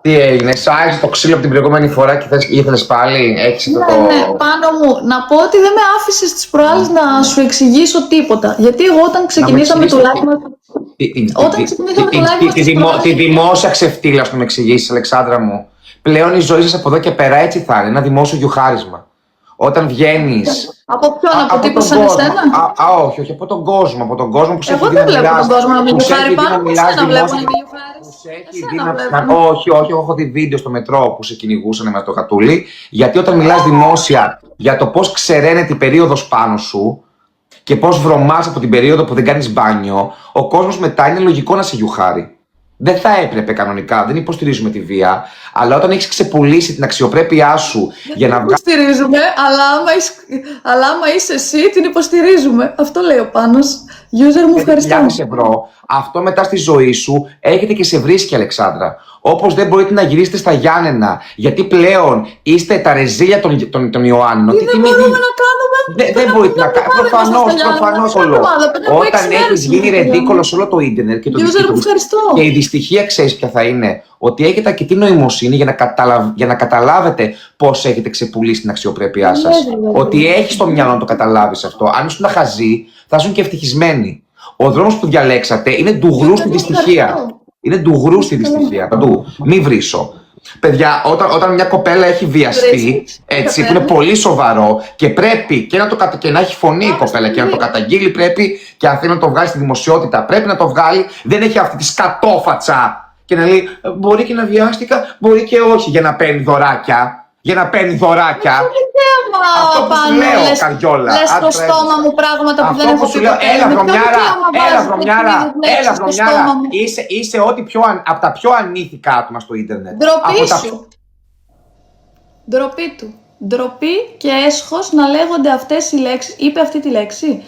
Τι έγινε, σ' το ξύλο από την προηγούμενη φορά και ήθελες πάλι, έχεις αυτό το... Ναι, πάνω μου. Να πω ότι δεν με άφησες τις προάλλες να σου εξηγήσω τίποτα. Γιατί εγώ όταν ξεκινήσαμε το live μας... Όταν ξεκινήσαμε το live μας τις προάλλες... Τη δημόσια ξεφτύλα να με εξηγήσεις, Αλεξάνδρα μου. Πλέον η ζωή σας από εδώ και πέρα έτσι θα είναι, ένα δημόσιο γιουχάρισμα. Όταν βγαίνεις... Από ποιον, από τύπους σαν εσένα? Όχι, από τον κόσμο. Από τον κόσμο που σε Εγώ έχει δεν δει να βλέπω μιλάς. τον κόσμο να με Που σε γιουχάρει έχει δει πάνω να μου. μιλάς Εσένα βλέπω να δημόσια. με γιουχάρεις. Που σε έχει Εσένα δει βλέπω. όχι, έχω δει βίντεο στο μετρό που σε κυνηγούσαν με το χατούλι. Γιατί όταν μιλάς δημόσια για το πώς ξεραίνεται η περίοδος πάνω σου και πώς βρωμάς από την περίοδο που δεν κάνεις μπάνιο, ο κόσμος μετά είναι λογικό να σε γιουχάρει. Δεν θα έπρεπε κανονικά, δεν υποστηρίζουμε τη βία, αλλά όταν έχεις ξεπουλήσει την αξιοπρέπειά σου για να Δεν βγάλεις. υποστηρίζουμε, αλλά άμα είσαι εσύ, την υποστηρίζουμε. Αυτό λέει ο Πάνος. User μου, ευχαριστώ. 5.000 ευρώ, αυτό μετά στη ζωή σου έρχεται και σε βρίσκει, Αλεξάνδρα. Όπως δεν μπορείτε να γυρίσετε στα Γιάννενα, γιατί πλέον είστε τα ρεζίλια των Ιωάννων. Τι δεν μπορούμε να κάνουμε. Δεν μπορείτε να κάνετε. Προφανώς όλο. Όταν έχεις γίνει ρεντίκολο όλο το ίντερνετ και το User μου, ευχαριστώ. και η δυστυχία ξέρεις ποια θα είναι. Ότι έχετε αρκετή νοημοσύνη για να καταλάβετε πώς έχετε ξεπουλήσει την αξιοπρέπειά σας. Ότι έχεις το μυαλό να το καταλάβεις αυτό. Αν ήσουν χαζοί, θα ήσουν και ευτυχισμένοι. Ο δρόμος που διαλέξατε είναι ντουγρού στη δυστυχία. Είναι ντουγρού στη δυστυχία. Παντού. Μη βρίσω. Παιδιά, όταν μια κοπέλα έχει βιαστεί, έτσι, που είναι πολύ σοβαρό και πρέπει και να έχει φωνή η κοπέλα και να το καταγγείλει, πρέπει και αν θέλει να το βγάλει στη δημοσιότητα, πρέπει να το βγάλει, δεν έχει αυτή τη σκατόφατσα και να λέει μπορεί και να βιάστηκα, μπορεί και όχι, για να παίρνει δωράκια. Για να παίρνει δωράκια. Αυτό που σου λέω, Καριόλα. Λες στο στόμα μου πράγματα που δεν έχω πει ποτέ. Έλα, βρωμιάρα. Είσαι από τα πιο ανήθικα άτομα στο ίντερνετ. Ντροπή σου. Ντροπή του. Ντροπή και έσχος να λέγονται αυτές οι λέξεις. Είπε αυτή τη λέξη.